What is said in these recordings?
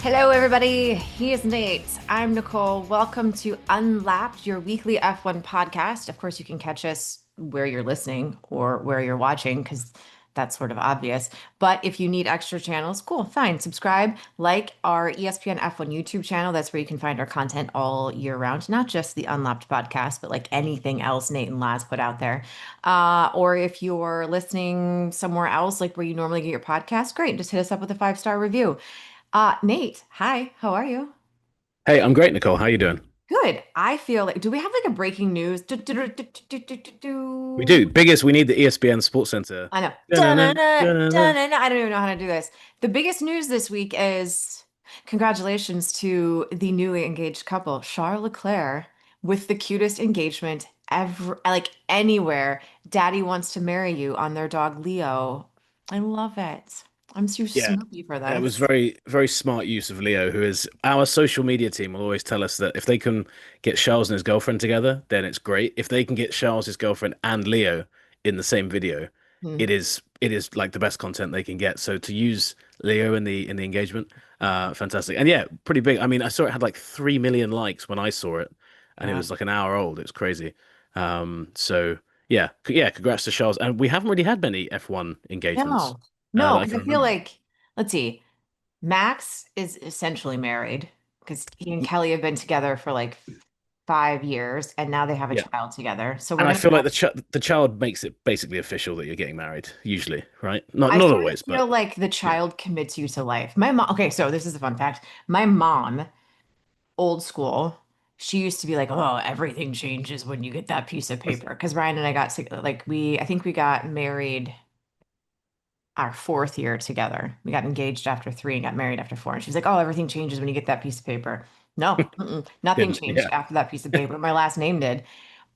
Hello, everybody. He is Nate. I'm Nicole. Welcome to Unlapped, your weekly F1 podcast. Of course, you can catch us where you're listening or where you're watching because that's sort of obvious. But if you need extra channels, cool, fine. Subscribe, like our ESPN F1 YouTube channel. That's where you can find our content all year round, not just the Unlapped podcast, but like anything else Nate and Laz put out there. Or if you're listening somewhere else, like where you normally get your podcast, great. Just hit us up with a 5-star review. Nate, hi, how are you? Hey, I'm great, Nicole. How you doing? Good. I feel like, do we have like a breaking news? We do. Biggest, we need the ESPN Sports Center. I know. Dun-dun-dun, Dun-dun-dun, dun-dun-dun. dun-dun-dun. I don't even know how to do this. The biggest news this week is congratulations to the newly engaged couple, Charles Leclerc, with the cutest engagement ever, like anywhere. Daddy wants to marry you on their dog Leo. I love it. I'm so Yeah, snoopy for it was this. very, very smart use of Leo, who is our social media team will always tell us that if they can get Charles and his girlfriend together, then it's great. If they can get Charles, his girlfriend, and Leo in the same video, Hmm. it is like the best content they can get. So to use Leo in the engagement, fantastic. And yeah, pretty big. I mean, I saw it had like 3 million likes when I saw it, and it Yeah. was like an hour old. It was crazy. So yeah, yeah, congrats to Charles. And we haven't really had many F1 engagements No, no, that I because can I feel remember. like, let's see, Max is essentially married because he and Kelly have been together for like 5 years and now they have a Yeah. child together. So we're And I gonna feel like have, the child makes it basically official that you're getting married, usually, right? Not I not sort of always, but feel like the yeah. child commits you to life. My mom, okay, so this is a fun fact. My mom, old school, she used to be like, oh, everything changes when you get that piece of paper. Because Ryan and I got to, like, I think we got married our fourth year together. We got engaged after 3 and got married after 4. And she's like, "Oh, everything changes when you get that piece of paper." No, nothing Didn't, changed yeah. after that piece of paper. My last name did.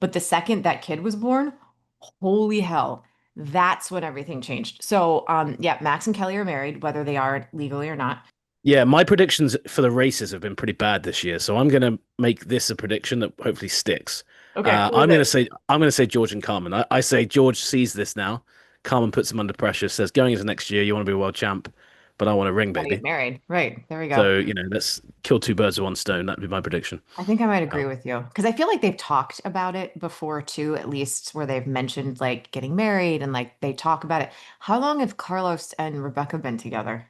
But the second that kid was born, holy hell, that's when everything changed. So, yeah, Max and Kelly are married, whether they are legally or not. Yeah, my predictions for the races have been pretty bad this year, so I'm gonna make this a prediction that hopefully sticks. Okay, who is I'm gonna it? say I'm gonna say George and Carmen. I say George sees this now. Carmen puts him under pressure, says going into next year, you want to be a world champ, but I want a ring, Want to get baby. married. Right. There we go. So, let's kill two birds with one stone. That'd be my prediction. I think I might agree Um, with you because I feel like they've talked about it before too, at least where they've mentioned like getting married and like they talk about it. How long have Carlos and Rebecca been together?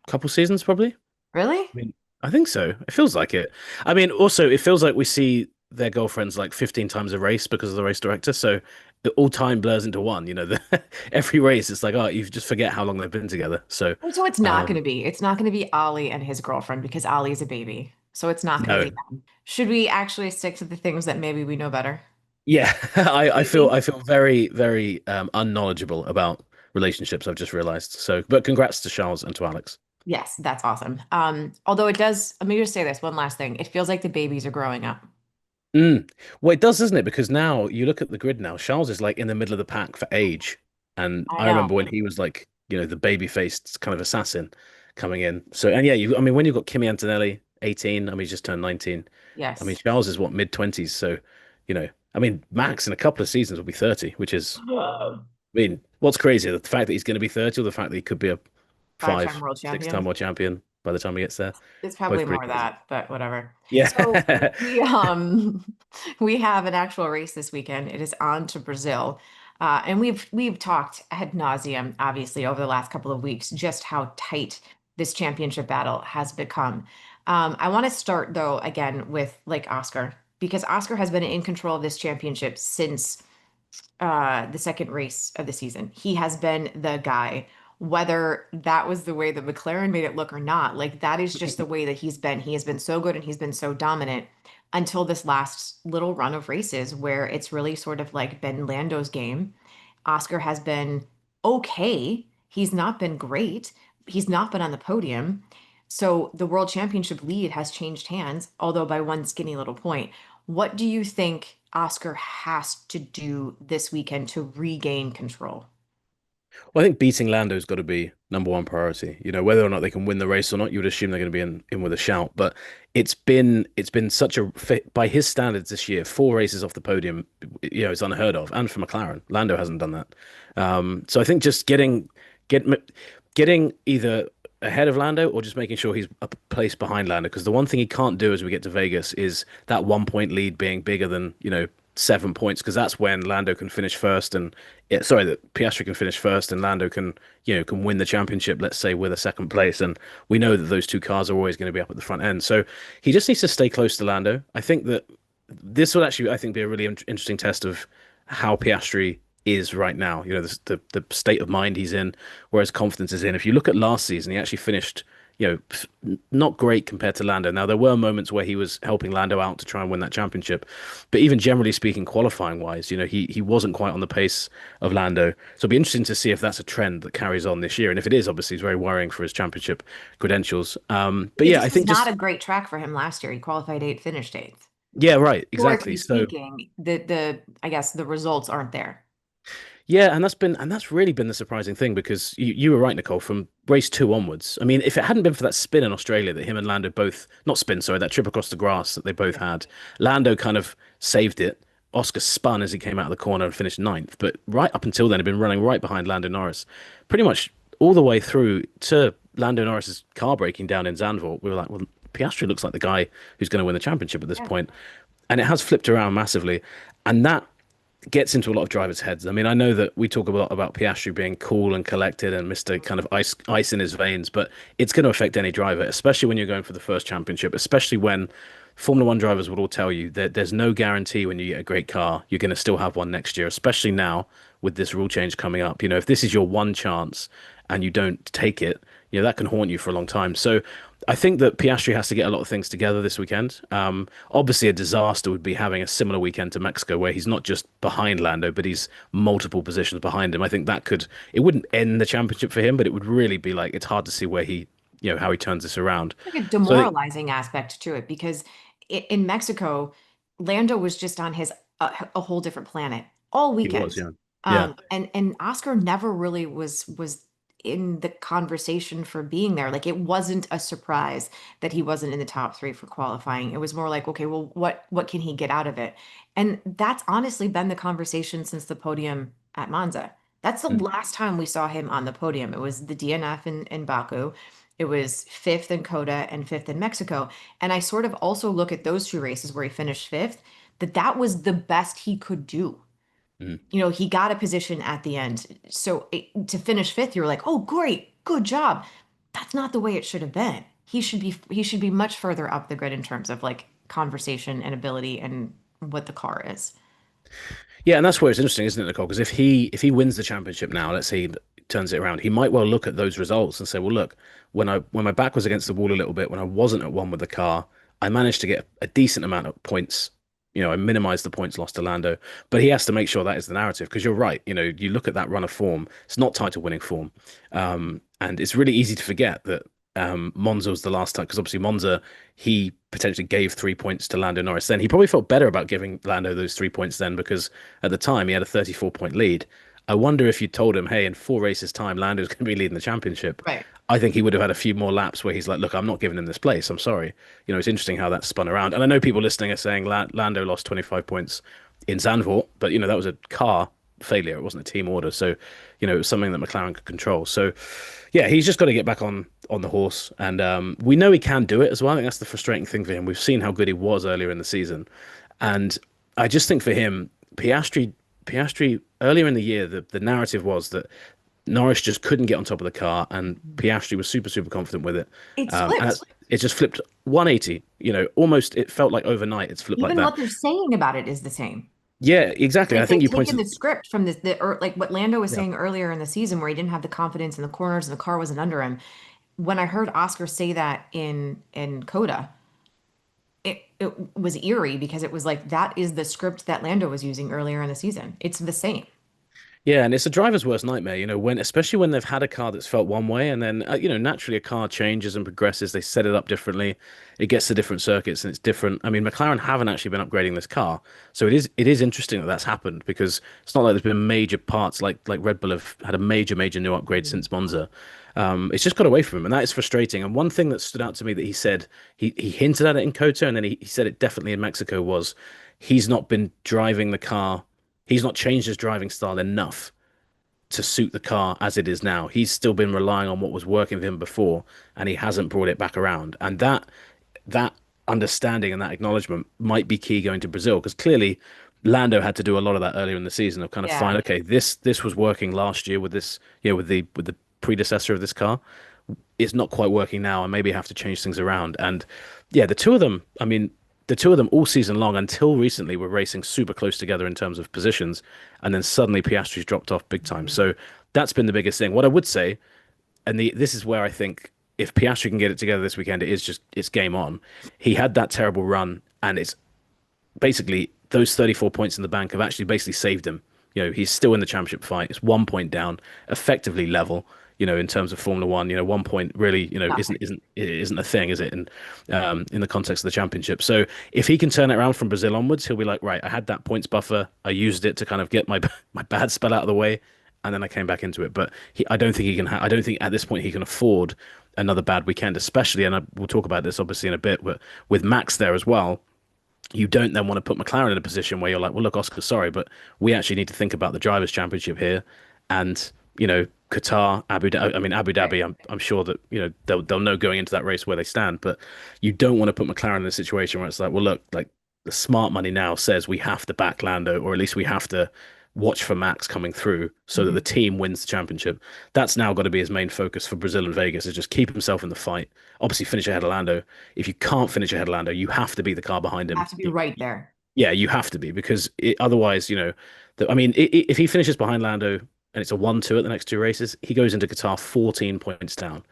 couple seasons probably. Really? I mean, I think so. It feels like it. I mean, also, it feels like we see their girlfriends like 15 times a race because of the race director. So the all time blurs into one. Every race, it's like, oh, you just forget how long they've been together. So, So it's not going to um, be. It's not going to be Ollie and his girlfriend because Ollie is a baby. So it's not going to no, be them. Should we actually stick to the things that maybe we know better? yeah, I feel Maybe. I feel very, very unknowledgeable about relationships. I've just realized. So, but congrats to Charles and to Alex. Yes, that's awesome. Although it does, let me just say this one last thing. It feels like the babies are growing up. Mm. Well, it does, doesn't it? Because now you look at the grid now, Charles is like in the middle of the pack for age. And I I know. remember when he was like, the baby-faced kind of assassin coming in. So, and yeah, I mean, when you've got Kimi Antonelli, 18, I mean, he's just turned 19. I mean, Yes. Charles is what, mid-20s. So, I mean, Max in a couple of seasons will be 30, which is, Whoa. I mean, what's crazier, the fact that he's going to be 30 or the fact that he could be a 5-time five, world six-time champion. world champion by the time he gets there? It's probably Both pretty more of crazy. that, but whatever. So Yeah. we have an actual race this weekend. It is on to Brazil. And we've talked ad nauseum, obviously, over the last couple of weeks, just how tight this championship battle has become. I want to start though again with like Oscar, because Oscar has been in control of this championship since the second race of the season. He has been the guy, whether that was the way that McLaren made it look or not. Like that is just the way that he's been. He has been so good and he's been so dominant until this last little run of races where it's really sort of like been Lando's game. Oscar has been okay. He's not been great. He's not been on the podium. So the world championship lead has changed hands, although by one skinny little point. What do you think Oscar has to do this weekend to regain control? Well, I think beating Lando's got to be number one priority. Whether or not they can win the race or not, you would assume they're going to be in with a shout. But it's been such a by his standards this year, 4 races off the podium, it's unheard of. And for McLaren, Lando hasn't done that. So I think just getting either ahead of Lando or just making sure he's a place behind Lando? Because the one thing he can't do as we get to Vegas is that 1 point lead being bigger than, 7 points, because that's when Lando can finish first and sorry, that Piastri can finish first and Lando can, can win the championship, let's say, with a second place. And we know that those two cars are always going to be up at the front end. So he just needs to stay close to Lando. I think that this will actually, I think, be a really interesting test of how Piastri is right now. The state of mind he's in, where his confidence is in. If you look at last season, he actually finished, not great compared to Lando. Now there were moments where he was helping Lando out to try and win that championship, but even generally speaking, qualifying wise, he wasn't quite on the pace of Lando. So it'll be interesting to see if that's a trend that carries on this year, and if it is, obviously, it's very worrying for his championship credentials. But It yeah, just I was think not just a great track for him last year. He qualified eighth, finished eighth. yeah, right, exactly. Historically So. speaking, the I guess the results aren't there. Yeah, and that's really been the surprising thing because you were right, Nicole, from race two onwards. I mean, if it hadn't been for that spin in Australia that him and Lando both not spin, sorry, that trip across the grass that they both had, Lando kind of saved it. Oscar spun as he came out of the corner and finished ninth. But right up until then, he'd been running right behind Lando Norris, pretty much all the way through to Lando Norris's car breaking down in Zandvoort. We were like, well, Piastri looks like the guy who's going to win the championship at this Yeah. point, and it has flipped around massively, and that gets into a lot of drivers' heads. I mean, I know that we talk a lot about Piastri being cool and collected and Mr. kind of ice in his veins, but it's going to affect any driver, especially when you're going for the first championship, especially when Formula One drivers will all tell you that there's no guarantee when you get a great car, you're going to still have one next year, especially now with this rule change coming up. If this is your one chance and you don't take it, that can haunt you for a long time. So I think that Piastri has to get a lot of things together this weekend. Obviously, a disaster would be having a similar weekend to Mexico, where he's not just behind Lando, but he's multiple positions behind him. I think it wouldn't end the championship for him, but it would really be like it's hard to see where how he turns this around. Like a So I think demoralizing aspect to it because in Mexico, Lando was just on his a whole different planet all he was, weekend. yeah, yeah. And Oscar never really was in the conversation for being there. Like it wasn't a surprise that he wasn't in the top three for qualifying. It was more like, okay, well, what can he get out of it? And that's honestly been the conversation since the podium at Monza. That's the Mm, last time we saw him on the podium. It was the DNF in Baku. It was fifth in Coda and fifth in Mexico. And I sort of also look at those two races where he finished fifth, that was the best he could do. mm. He got a position at the end. So to finish fifth, you're like, oh, great, good job. That's not the way it should have been. He should be much further up the grid in terms of like conversation and ability and what the car is. Yeah, and that's where it's interesting, isn't it, Nicole? Because if he wins the championship now, let's say he turns it around, he might well look at those results and say, well, look, when my back was against the wall a little bit, when I wasn't at one with the car, I managed to get a decent amount of points. I minimized the points lost to Lando, but he has to make sure that is the narrative because you're right. You look at that run of form, it's not title winning form. And it's really easy to forget that Monza was the last time because obviously Monza he potentially gave 3 points to Lando Norris. Then he probably felt better about giving Lando those 3 points then because at the time he had a 34-point lead. I wonder if you told him, hey, in 4 races time, Lando's going to be leading the championship. Right. I think he would have had a few more laps where he's like, look, I'm not giving him this place. I'm sorry. It's interesting how that spun around. And I know people listening are saying Lando lost 25 points in Zandvoort, but that was a car failure. It wasn't a team order. So, it was something that McLaren could control. So, yeah, he's just got to get back on the horse, and we know he can do it as well. I think that's the frustrating thing for him. We've seen how good he was earlier in the season, and I just think for him, Piastri earlier in the year, the narrative was that Norris just couldn't get on top of the car, and Piastri was super super confident with it, It's and flipped. it just flipped 180. Almost it felt like overnight it's flipped like Even that. what they're saying about it is the same. Yeah, exactly. I Like think they've you taken pointed. the script from like what Lando was Yeah. saying earlier in the season, where he didn't have the confidence in the corners and the car wasn't under him. When I heard Oscar say that in Coda, it was eerie because it was like that is the script that Lando was using earlier in the season. It's the same. Yeah, and it's a driver's worst nightmare, when especially when they've had a car that's felt one way and then naturally a car changes and progresses, they set it up differently. It gets to different circuits and it's different. I mean, McLaren haven't actually been upgrading this car. So it is interesting that that's happened because it's not like there's been major parts like Red Bull have had a major new upgrade since Monza. It's just got away from him, and that is frustrating. And one thing that stood out to me that he said he hinted at it in Kota, and then he said it definitely in Mexico was he's not been driving the car. He's not changed his driving style enough to suit the car as it is now. He's still been relying on what was working for him before, and he hasn't brought it back around. And that understanding and that acknowledgement might be key going to Brazil because clearly Lando had to do a lot of that earlier in the season of kind of find, Yeah. okay, this was working last year with this, with the predecessor of this car. It's not quite working now, and maybe have to change things around. And yeah, the two of them, I mean, the two of them all season long until recently were racing super close together in terms of positions, and then suddenly Piastri's dropped off big time. Mhm. So that's been the biggest thing. What I would say, and this is where I think if Piastri can get it together this weekend, it's game on. He had that terrible run, and it's basically those 34 points in the bank have actually basically saved him. He's still in the championship fight. It's 1 point down, effectively level. In terms of Formula One, 1 point really, isn't Nothing. isn't isn't a thing, is it? In the context of the championship. So if he can turn it around from Brazil onwards, he'll be like, right, I had that points buffer. I used it to kind of get my my bad spell out of the way, and then I came back into it. But I don't think he can. I don't think at this point he can afford another bad weekend, especially. And we'll talk about this obviously in a bit, but with Max there as well, you don't then want to put McLaren in a position where you're like, well, look, Oscar, sorry, but we actually need to think about the Drivers' Championship here, and Qatar, Abu Dhabi. I mean, Abu Right. Dhabi. I'm sure that they'll know going into that race where they stand, but you don't want to put McLaren in a situation where it's like, well, look, like the smart money now says we have to back Lando, or at least we have to watch for Max coming through so that Mhm. the team wins the championship. That's now got to be his main focus for Brazil and Vegas is just keep himself in the fight. Obviously, finish ahead of Lando. If you can't finish ahead of Lando, you have to be the car behind him. Have to be right there. Yeah, you have to be because otherwise, I mean, if he finishes behind Lando and it's a 1-2 at the next two races, he goes into Qatar 14 points down.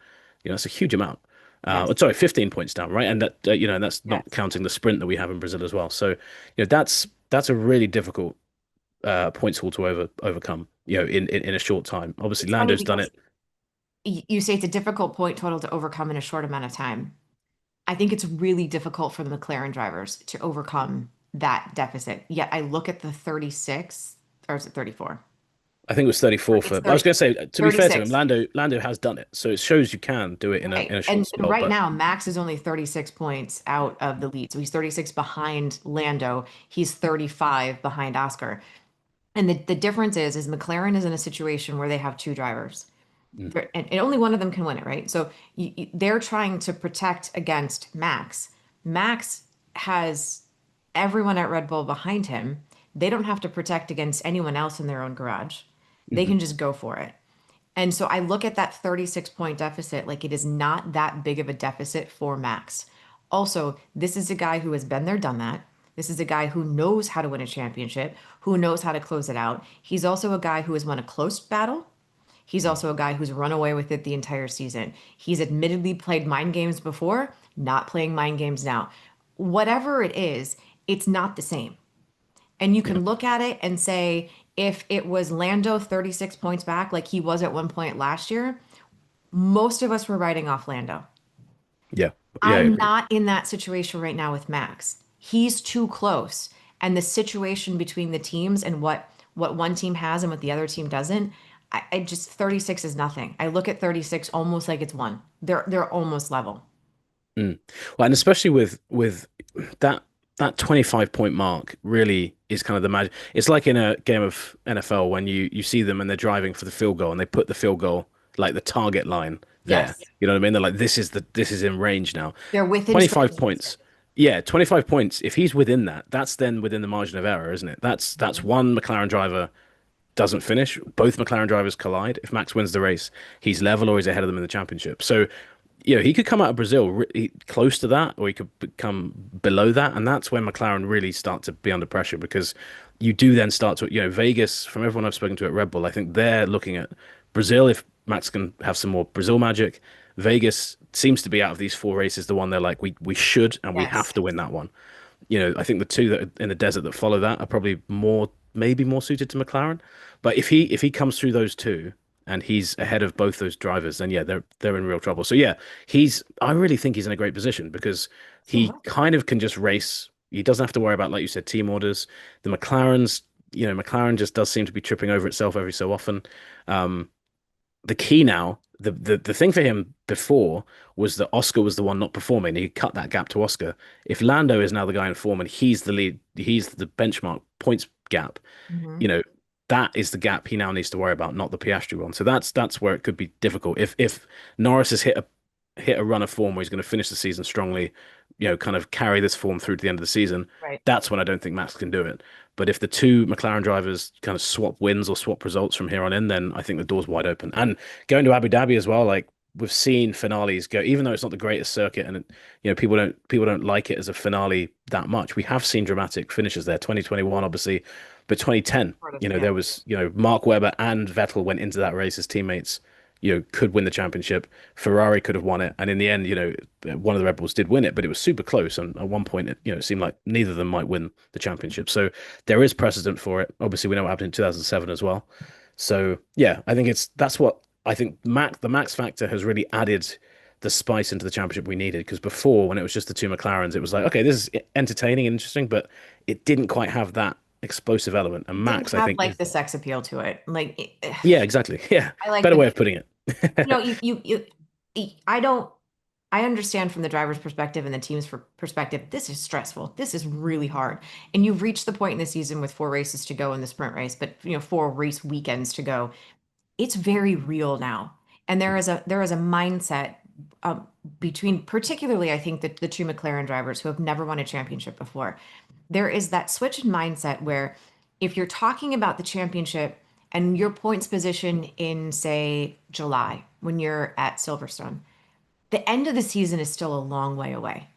That's a huge amount. Yes. Sorry, 15 points down, right? And and that's not Yes. counting the sprint that we have in Brazil as well. So, that's a really difficult points haul to overcome, in a short time. Obviously, It's funny Lando's done because it. you say it's a difficult point total to overcome in a short amount of time. I think it's really difficult for the McLaren drivers to overcome that deficit. Yet I look at the 36, or is it 34? I think it was 34 It's for. I was 30, going to say, to be fair to him, 36. Lando has done it, so it shows you can do it in a Right. short And spell. right But now, Max is only 36 points out of the lead. So he's 36 behind Lando. He's 35 behind Oscar. And the difference is McLaren is in a situation where they have two drivers. mm, And only one of them can win it, right? So they're trying to protect against Max. Max has everyone at Red Bull behind him. They don't have to protect against anyone else in their own garage. They mhm. can just go for it. And so I look at that 36-point deficit like it is not that big of a deficit for Max. Also, this is a guy who has been there, done that. This is a guy who knows how to win a championship, who knows how to close it out. He's also a guy who has won a close battle. He's also a guy who's run away with it the entire season. He's admittedly played mind games before, not playing mind games now. Whatever it is, it's not the same. And you Yeah, can look at it and say, if it was Lando 36 points back, like he was at one point last year, most of us were writing off Lando. yeah, yeah. I I'm agree. not in that situation right now with Max. He's too close. And the situation between the teams and what one team has and what the other team doesn't, I just 36 is nothing. I look at 36 almost like it's one. They're almost level. Mm. Well, and especially with that that 25-point mark really is kind of the magic. It's like in a game of NFL when you see them and they're driving for the field goal and they put the field goal like the target line there. Yes. You know what I mean? They're like, this is in range now. They're within 25 striking points. distance. Yeah, 25 points. If he's within that, that's then within the margin of error, isn't it? That's Mhm. one McLaren driver doesn't finish. Both McLaren drivers collide. If Max wins the race, he's level or he's ahead of them in the championship. So, he could come out of Brazil close to that, or he could come below that, and that's when McLaren really start to be under pressure because you do then start to, Vegas. From everyone I've spoken to at Red Bull, I think they're looking at Brazil. If Max can have some more Brazil magic, Vegas seems to be out of these four races the one they're like we should and we have Yes. to win that one. I think the two that are in the desert that follow that are probably maybe more suited to McLaren. But if he comes through those two and he's ahead of both those drivers, then yeah, they're in real trouble. So yeah, I really think he's in a great position because So he what? kind of can just race. He doesn't have to worry about, like you said, team orders. The McLarens, McLaren just does seem to be tripping over itself every so often. Um, the key now, the thing for him before was that Oscar was the one not performing. He cut that gap to Oscar. If Lando is now the guy in form and he's the lead, he's the benchmark points gap, you Mhm. know, that is the gap he now needs to worry about, not the Piastri one. So that's where it could be difficult. If Norris has hit a run of form where he's going to finish the season strongly, kind of carry this form through to the end of the season, Right. that's when I don't think Max can do it. But if the two McLaren drivers kind of swap wins or swap results from here on in, then I think the door's wide open. And going to Abu Dhabi as well, like we've seen finales go, even though it's not the greatest circuit and people don't like it as a finale that much. We have seen dramatic finishes there. 2021, obviously, but 2010, Sort of, there yeah. was, Mark Webber and Vettel went into that race as teammates, could win the championship. Ferrari could have won it. And in the end, one of the Red Bulls did win it, but it was super close. And at one point, it seemed like neither of them might win the championship. So there is precedent for it. Obviously, we know what happened in 2007 as well. So yeah, I think that's what I think the Max factor has really added the spice into the championship we needed. Because before, when it was just the two McLarens, it was like, okay, this is entertaining and interesting, but it didn't quite have that explosive element. And Didn't Max, I have think, like the sex appeal to it. Like yeah, exactly. Yeah. I like Better the way of putting it. I don't I understand from the driver's perspective and the team's perspective, this is stressful. This is really hard. And you've reached the point in the season with 4 races to go in the sprint race, but 4 race weekends to go. It's very real now. And there is a mindset between particularly I think the two McLaren drivers who have never won a championship before. There is that switch in mindset where if you're talking about the championship and your points position in, say, July when you're at Silverstone, the end of the season is still a long way away.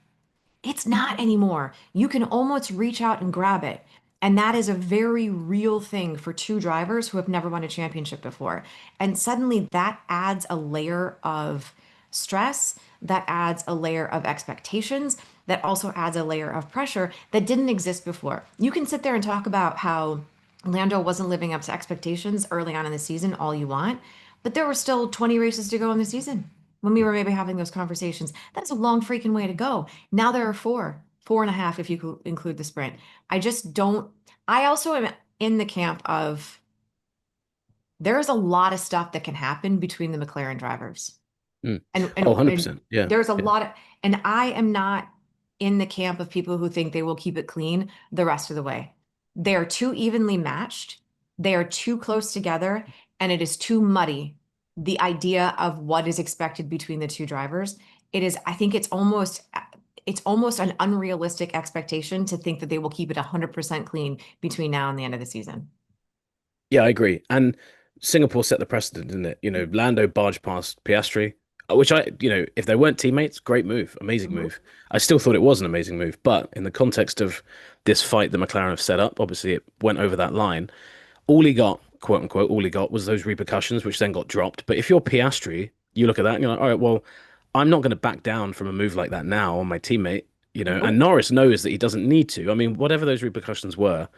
It's not anymore. You can almost reach out and grab it. And that is a very real thing for two drivers who have never won a championship before. And suddenly that adds a layer of stress, that adds a layer of expectations, that also adds a layer of pressure that didn't exist before. You can sit there and talk about how Lando wasn't living up to expectations early on in the season, all you want, but there were still 20 races to go in the season when we were maybe having those conversations. That's a long freaking way to go. Now there are four and a half if you include the sprint. I just don't. I also am in the camp of there's a lot of stuff that can happen between the McLaren drivers. Mm. And Oh, and and 100%. Yeah. there's a Yeah. lot of, and I am not in the camp of people who think they will keep it clean the rest of the way. They are too evenly matched. They are too close together, and it is too muddy. The idea of what is expected between the two drivers. It is, I think it's almost an unrealistic expectation to think that they will keep it 100% clean between now and the end of the season. Yeah, I agree. And Singapore set the precedent, didn't it? Lando barged past Piastri, which if they weren't teammates, great move, amazing Mhm. move. I still thought it was an amazing move, but in the context of this fight that McLaren have set up, obviously it went over that line. All he got, quote unquote, all he got was those repercussions, which then got dropped. But if you're Piastri, you look at that and you're like, all right, well, I'm not going to back down from a move like that now on my teammate, and Nope. Norris knows that he doesn't need to. I mean, whatever those repercussions were,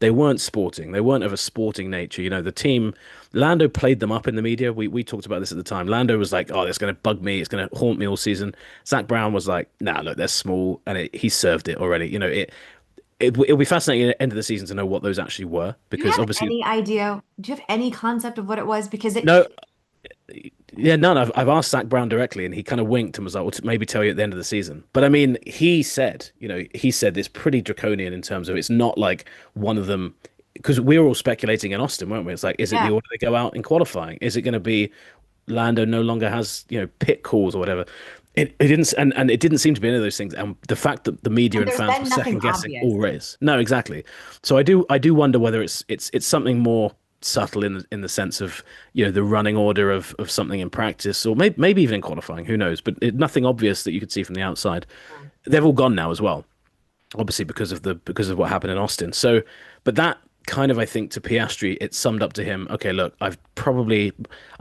they weren't sporting. They weren't of a sporting nature. The team, Lando played them up in the media. We talked about this at the time. Lando was like, oh, it's going to bug me. It's going to haunt me all season. Zach Brown was like, nah, look, they're small. And he served it already. It'll be fascinating at the end of the season to know what those actually were, Do you because have obviously, any idea? Do you have any concept of what it was? Because it, no, yeah, none. I've asked Zach Brown directly, and he kind of winked and was like, "Well, maybe tell you at the end of the season." But I mean, he said it's pretty draconian in terms of it's not like one of them, because we were all speculating in Austin, weren't we? It's like, is it the yeah. order they go out in qualifying? Is it going to be Lando no longer has pit calls or whatever? It didn't, and it didn't seem to be any of those things. And the fact that the media And and there's fans were been nothing second guessing obvious. all race, no, exactly. So I do wonder whether it's something more subtle in the sense of the running order of something in practice, or maybe even in qualifying. Who knows? But nothing obvious that you could see from the outside. They've all gone now as well, obviously because of what happened in Austin. So, but that kind of, I think, to Piastri, it summed up to him. Okay, look, I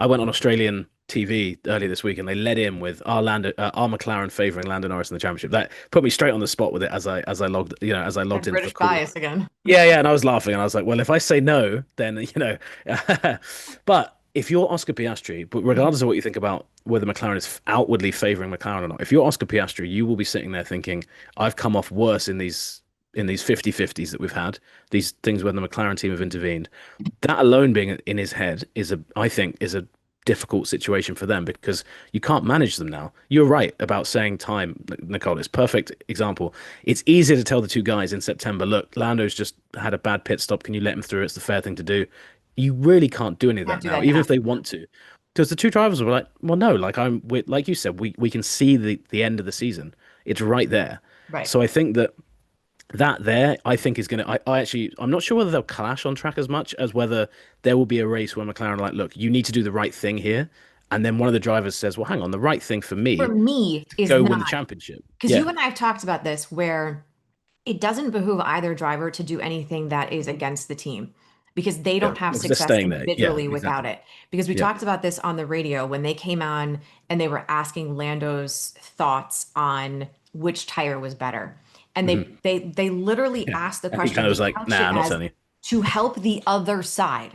went on Australian TV earlier this week, and they led in with our McLaren favoring Lando Norris in the championship. That put me straight on the spot with it as I logged That in for British call. bias again. Yeah, yeah, and I was laughing, and I was like, well, if I say no, then but if you're Oscar Piastri, but Mhm. regardless of what you think about whether McLaren is outwardly favoring McLaren or not, if you're Oscar Piastri, you will be sitting there thinking, I've come off worse in these 50-50s that we've had, these things where the McLaren team have intervened. That alone being in his head I think, is a difficult situation for them, because you can't manage them now. You're right about saying time, Nicole. It's a perfect example. It's easier to tell the two guys in September, look, Lando's just had a bad pit stop. Can you let him through? It's the fair thing to do. you really can't do any of Can't that do now, that even now. if they want to. Because the two drivers were like, well, no, like you said, we can see the end of the season. It's right there. Right. So I think that there, I think is going to, I actually, I'm not sure whether they'll clash on track as much as whether there will be a race where McLaren are like, look, you need to do the right thing here. And then one of the drivers says, well, hang on, the right thing for For me, me is go win the not, championship. because you Yeah. and I have talked about this where it doesn't behoove either driver to do anything that is against the team because they Yeah. don't have Because they're success staying there. Yeah, individually without exactly. it. Because we Yeah. talked about this on the radio when they came on and they were asking Lando's thoughts on which tire was better. And Hmm. they literally Yeah. asked the And he question, kind of they was like, couched nah, it I'm not as telling you. to help the other side,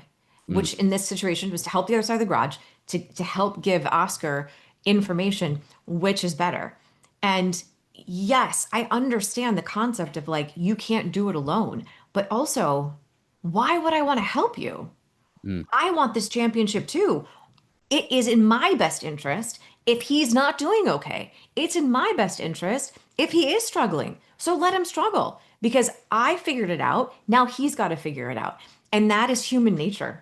Mm. which in this situation was to help the other side of the garage, to help give Oscar information, which is better. And yes, I understand the concept of like, you can't do it alone, but also, why would I want to help you? Mm. I want this championship too. It is in my best interest if he's not doing okay. It's in my best interest if he is struggling. So let him struggle because I figured it out. Now he's got to figure it out. And that is human nature.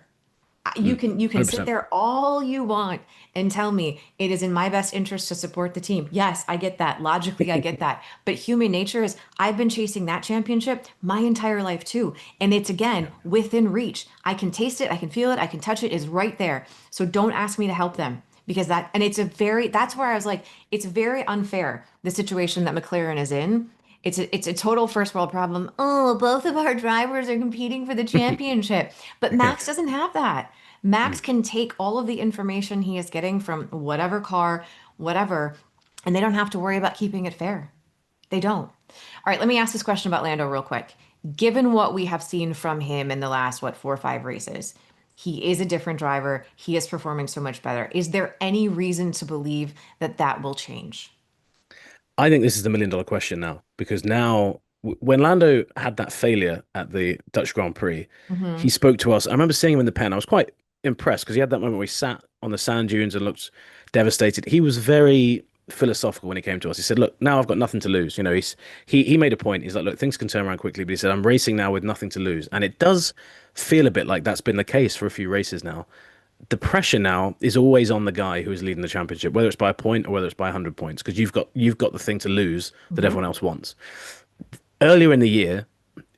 You Mm. can sit 100%. there all you want and tell me it is in my best interest to support the team. Yes, I get that. Logically, I get that. But human nature is I've been chasing that championship my entire life too. And it's again within reach. I can taste it, I can feel it, I can touch it, it's right there. So don't ask me to help them because that and it's a very that's where I was like, it's very unfair, the situation that McLaren is in. It's a total first world problem. Oh, both of our drivers are competing for the championship. But Yeah. Max doesn't have that. Max Mm. can take all of the information he is getting from whatever car, whatever, and they don't have to worry about keeping it fair. They don't. All right, let me ask this question about Lando real quick. Given what we have seen from him in the last, what, 4 or 5 races, he is a different driver. He is performing so much better. Is there any reason to believe that that will change? I think this is the $1 million question now because now when Lando had that failure at the Dutch Grand Prix, he Hmm. spoke to us. I remember seeing him in the pen. I was quite impressed because he had that moment where he sat on the sand dunes and looked devastated. He was very philosophical when he came to us. He said, "Look, now I've got nothing to lose." You know, he made a point. He's like, "Look, things can turn around quickly," but he said, "I'm racing now with nothing to lose," and it does feel a bit like that's been the case for a few races now. The pressure now is always on the guy who is leading the championship, whether it's by a point or whether it's by 100 points, because you've got the thing to lose that Hmm. everyone else wants. Earlier in the year,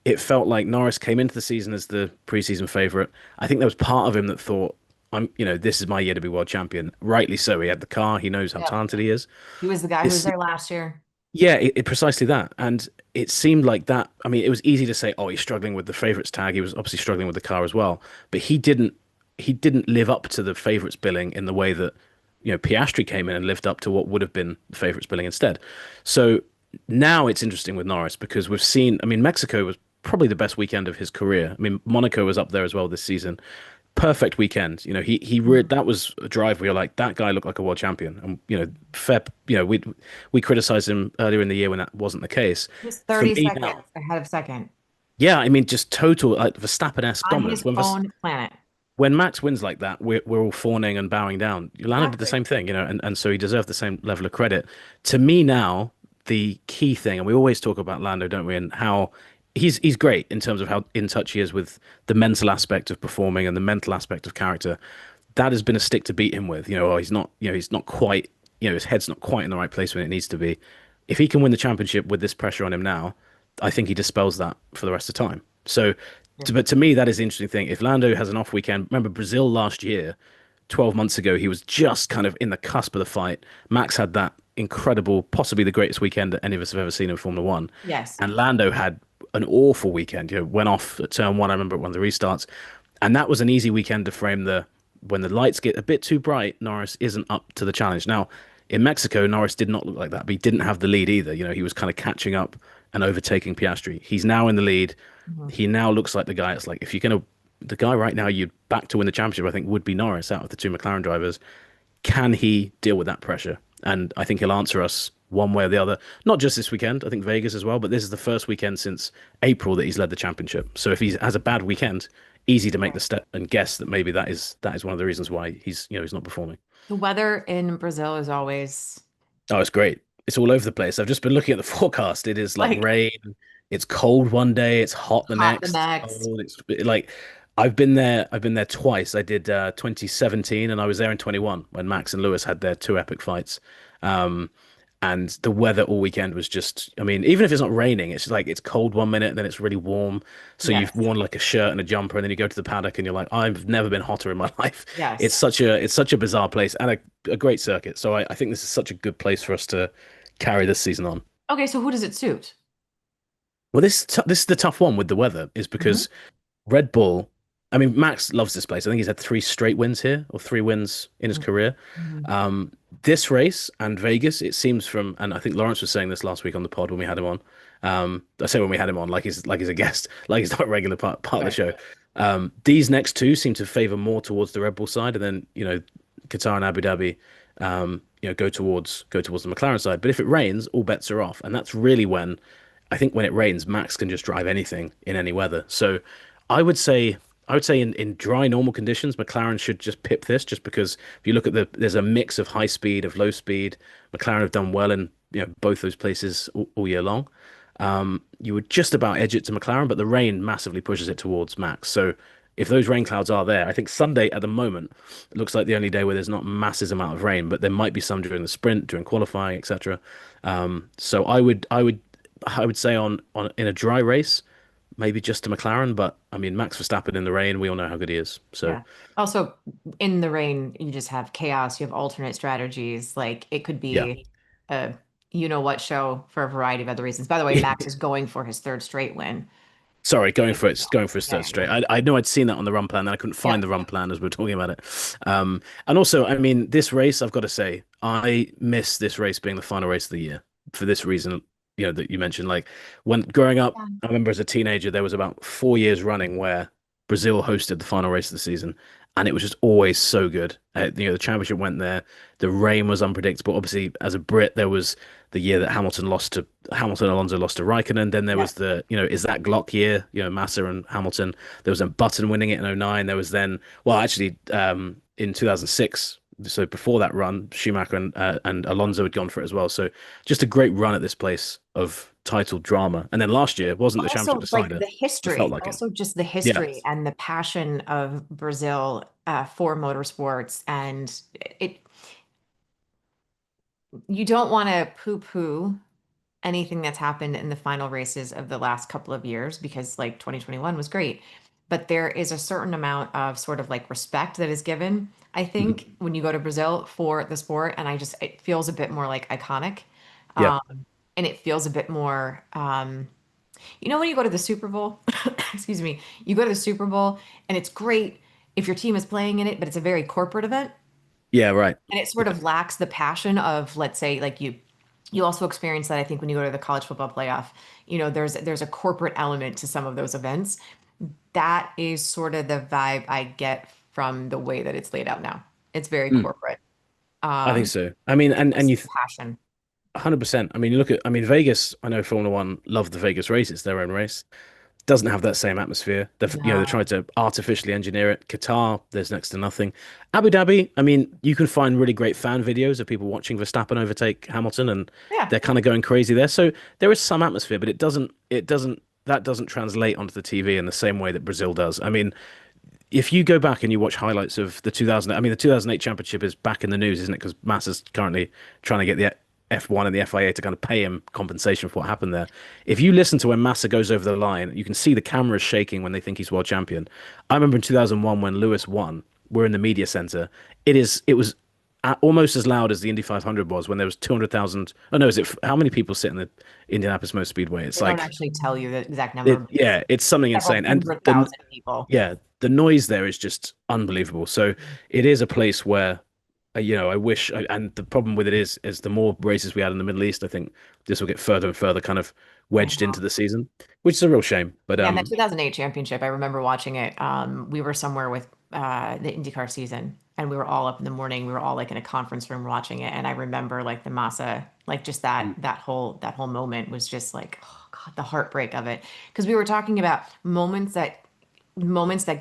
it felt like Norris came into the season as the preseason favorite. I think there was part of him that thought, this is my year to be world champion. Rightly so. He had the car. He knows how Yep. talented he is. He was the guy who was It's there last year. Yeah, precisely that. And it seemed like that. I mean, it was easy to say, oh, he's struggling with the favorites tag. He was obviously struggling with the car as well, but he didn't live up to the favorites billing in the way that, Piastri came in and lived up to what would have been the favorites billing instead. So now it's interesting with Norris because we've seen, I mean, Mexico was probably the best weekend of his career. I mean, Monaco was up there as well this season. Perfect weekend. Mhm. That was a drive where you're like, that guy looked like a world champion. And fair, we criticized him earlier in the year when that wasn't the case. He was For 30 me seconds now, ahead of second yeah, I mean, just total like Verstappen-esque on dominance. his own planet. When Max wins like that, we're all fawning and bowing down. Lando did the Exactly. same thing, and so he deserved the same level of credit. To me now, the key thing, and we always talk about Lando, don't we, and how he's great in terms of how in touch he is with the mental aspect of performing and the mental aspect of character. That has been a stick to beat him with. He's not quite, his head's not quite in the right place when it needs to be. If he can win the championship with this pressure on him now, I think he dispels that for the rest of time. So, Yeah. but to me, that is the interesting thing. If Lando has an off weekend, remember Brazil last year, 12 months ago, he was just kind of in the cusp of the fight. Max had that incredible, possibly the greatest weekend that any of us have ever seen in Formula One. Yes. And Lando had an awful weekend. Went off at turn one. I remember at one of the restarts, and that was an easy weekend to frame the when the lights get a bit too bright. Norris isn't up to the challenge. Now, in Mexico, Norris did not look like that, but he didn't have the lead either. He was kind of catching up and overtaking Piastri. He's now in the lead. Mhm. He now looks like the guy. It's like if you're gonna, the guy right now you'd back to win the championship, I think would be Norris out of the two McLaren drivers. Can he deal with that pressure? And I think he'll answer us one way or the other. Not just this weekend, I think Vegas as well, but this is the first weekend since April that he's led the championship. So if he has a bad weekend, easy to make the Right. step and guess that maybe that is one of the reasons why he's not performing. The weather in Brazil is always Oh, it's great. It's all over the place. I've just been looking at the forecast. It is like like rain. It's cold one day. It's hot the hot the next. It's next. cold. It's like I've been there. I've been there twice. I did 2017, and I was there in 21 when Max and Lewis had their two epic fights. Um, and the weather all weekend was just, I mean, even if it's not raining, it's just like it's cold one minute, and then it's really warm. So you've Yes. worn like a shirt and a jumper, and then you go to the paddock, and you're like, I've never been hotter in my life. Yes. It's such a bizarre place and a great circuit. So I think this is such a good place for us to carry this season on. Okay, so who does it suit? Well, this is the tough one with the weather, is Hmm. because Red Bull, I mean, Max loves this place. I think he's had three straight wins here, or three wins in his career. Hmm. Um, this race and Vegas, it seems from, and I think Lawrence was saying this last week on the pod when we had him on. I say when we had him on, like he's a guest, like he's not a regular part of the Right. show. These next two seem to favor more towards the Red Bull side, and then Qatar and Abu Dhabi, go towards the McLaren side. But if it rains, all bets are off, and that's really when I think when it rains, Max can just drive anything in any weather. So I would say I would say in dry normal conditions, McLaren should just pip this just because if you look at there's a mix of high speed, of low speed. McLaren have done well in both those places all year long. You would just about edge it to McLaren, but the rain massively pushes it towards Max. So if those rain clouds are there, I think Sunday at the moment looks like the only day where there's not massive amount of rain, but there might be some during the sprint, during qualifying, etc. So I would say on in a dry race, maybe just to McLaren, but I mean Max Verstappen in the rain, we all know how good he is. So Yeah. Also, in the rain, you just have chaos. You have alternate strategies. Like it could yeah. be a you know what show for a variety of other reasons. By the way, Max is going for his third straight win. Sorry, Like, going for his yeah, third yeah. straight. I know I'd seen that on the run plan, and I couldn't find Yep. the run plan as we were talking about it. And also, I mean, this race, I've got to say, I miss this race being the final race of the year for this reason, that you mentioned. Like when growing up, Yeah. I remember as a teenager, there was about 4 years running where Brazil hosted the final race of the season, and it was just always so good. The championship went there. The rain was unpredictable. Obviously, as a Brit, there was the year that Hamilton Alonso lost to Raikkonen. Then there was Yes. is that Glock year, Massa and Hamilton. There was then Button winning it in '09. There was then, well, actually, in 2006. So before that run, Schumacher and Alonso had gone for it as well. So just a great run at this place of title drama. And then last year wasn't the championship Also, like decider, the but felt history, like it. also just the Yeah. history and the passion of Brazil for motorsports, and it. You don't want to poo-poo anything that's happened in the final races of the last couple of years because like 2021 was great. But there is a certain amount of sort of like respect that is given, I Mhm. think, when you go to Brazil for the sport. And it feels a bit more like iconic. Yeah. Um, and it feels a bit more, when you go to the Super Bowl, excuse me, you go to the Super Bowl and it's great if your team is playing in it, but it's a very corporate event. Yeah. Right. And it sort Yeah. of lacks the passion of, let's say, like you also experience that I think when you go to the college football playoff, there's a corporate element to some of those events. That is sort of the vibe I get from the way that it's laid out now. It's very Mm, corporate. I think so. I mean, And and less you passion. 100%. I mean, I mean, Vegas, I know Formula One love the Vegas race. It's their own race. Doesn't have that same atmosphere. They're No. trying to artificially engineer it. Qatar, there's next to nothing. Abu Dhabi, I mean, you can find really great fan videos of people watching Verstappen overtake Hamilton, and Yeah. they're kind of going crazy there. So there is some atmosphere, but that doesn't translate onto the TV in the same way that Brazil does. I mean, if you go back and you watch highlights of the 2000, I mean, the 2008 championship is back in the news, isn't it? Because Massa's currently trying to get the F1 and the FIA to kind of pay him compensation for what happened there. If you listen to when Massa goes over the line, you can see the cameras shaking when they think he's world champion. I remember in 2001 when Lewis won, we're in the media center. It was almost as loud as the Indy 500 was when there was 200,000. Oh no, how many people sit in the Indianapolis Motor Speedway? It's They don't like actually tell you the exact number, but it's yeah, it's something several insane. And hundred thousand people. the noise there is just unbelievable. So it is a place where, I wish, and the problem with it is the more races we had in the Middle East, I think this will get further and further kind of I wedged into know. the season, which is a real shame. But Yeah, and that 2008 championship, I remember watching it. We were somewhere with the IndyCar season, and we were all up in the morning. We were all like in a conference room watching it, and I remember like the Massa, like just that whole moment was just like, oh God, the heartbreak of it. Because we were talking about moments that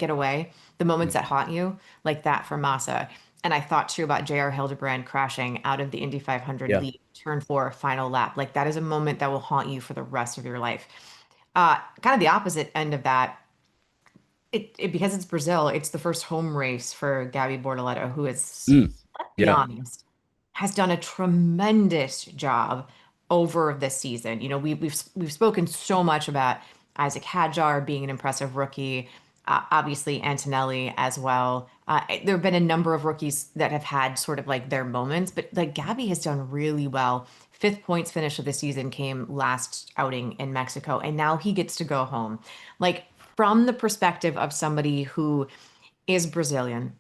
get away, the moments that haunt you, like that for Massa. And I thought too about J.R. Hildebrand crashing out of the Indy 500 yeah, lead, turn four, final lap. Like that is a moment that will haunt you for the rest of your life. Kind of the opposite end of that because it's Brazil, it's the first home race for Gabby Bortoleto, who is, Mm, let's be yeah. honest, has done a tremendous job over this season. You know, we've spoken so much about Isaac Hadjar being an impressive rookie, obviously Antonelli as well. There have been a number of rookies that have had sort of like their moments, but like Gabby has done really well. Fifth points finish of the season came last outing in Mexico, and now he gets to go home. Like from the perspective of somebody who is Brazilian,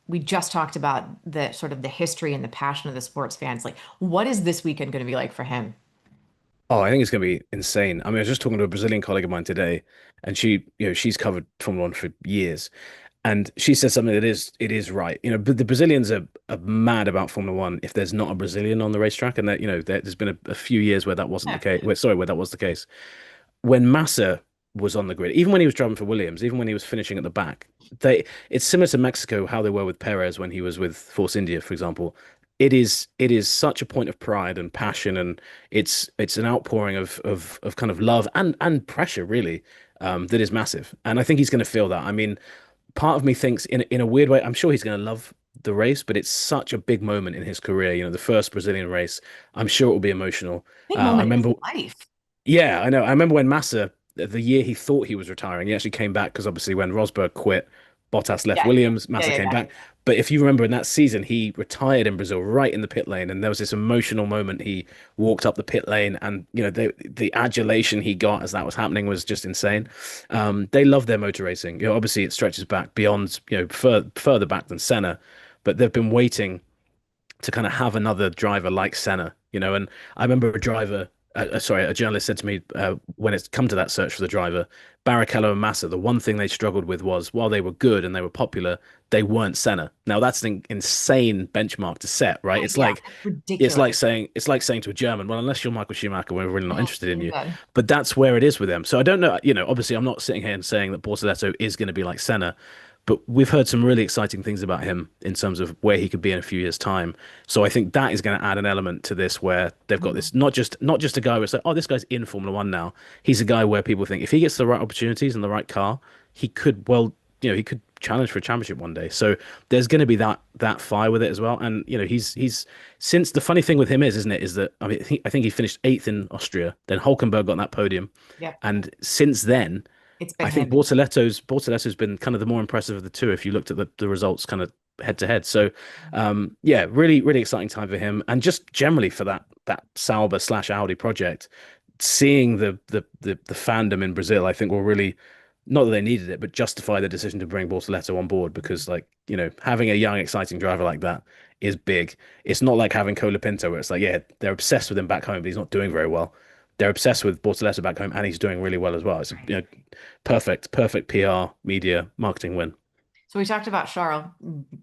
we just talked about the sort of the history and the passion of the sports fans. Like, what is this weekend going to be like for him? Oh, I think it's going to be insane. I mean, I was just talking to a Brazilian colleague of mine today, and she's covered Formula One for years, and she said something that it is right. But the Brazilians are mad about Formula One if there's not a Brazilian on the racetrack, and that there's been a few years where that wasn't the Yeah. case. Where that was the case. When Massa was on the grid, even when he was driving for Williams, even when he was finishing at the back, it's similar to Mexico how they were with Perez when he was with Force India, for example. It is such a point of pride and passion, and it's an outpouring of kind of love and pressure really, that is massive. And I think he's going to feel that. I mean, part of me thinks in a weird way, I'm sure he's going to love the race, but it's such a big moment in his career. The first Brazilian race. I'm sure it will be emotional. Big I moment in his remember life. yeah, I know. I remember when Massa, the year he thought he was retiring, he actually came back because obviously when Rosberg quit, Bottas left Yeah. Williams, Yeah, Massa yeah, came yeah. back. But if you remember in that season, he retired in Brazil right in the pit lane, and there was this emotional moment. He walked up the pit lane, and the adulation he got as that was happening was just insane. They love their motor racing. Obviously it stretches back beyond, further back than Senna, but they've been waiting to kind of have another driver like Senna, And I remember a journalist said to me when it's come to that search for the driver, Barrichello and Massa, the one thing they struggled with was while they were good and they were popular, they weren't Senna. Now that's an insane benchmark to set, right? It's Yeah, like it's it's like ridiculous. saying it's like saying to a German, well, unless you're Michael Schumacher, we're really not Oh, interested in I'm you. good. But that's where it is with them. So I don't know, obviously I'm not sitting here and saying that Bortoleto is going to be like Senna, but we've heard some really exciting things about him in terms of where he could be in a few years' time. So I think that is going to add an element to this where they've got Mhm. this not just a guy where it's like, oh, this guy's in Formula One now. He's a guy where people think if he gets the right opportunities and the right car, he could challenge for a championship one day. So there's going to be that fire with it as well. And he's since the funny thing with him isn't it, is that I think he finished eighth in Austria. Then Hulkenberg got on that podium, Yep, and since then. it's been I think him. Bortoleto's been kind of the more impressive of the two if you looked at the results kind of head to head. So yeah, really, really exciting time for him. And just generally for that Sauber slash Audi project, seeing the fandom in Brazil, I think will really not that they needed it, but justify the decision to bring Bortoleto on board because like, having a young, exciting driver like that is big. It's not like having Colapinto where it's like, yeah, they're obsessed with him back home, but he's not doing very well. They're obsessed with Bortoleto back home and he's doing really well as well. It's a perfect PR, media, marketing win. So we talked about Charles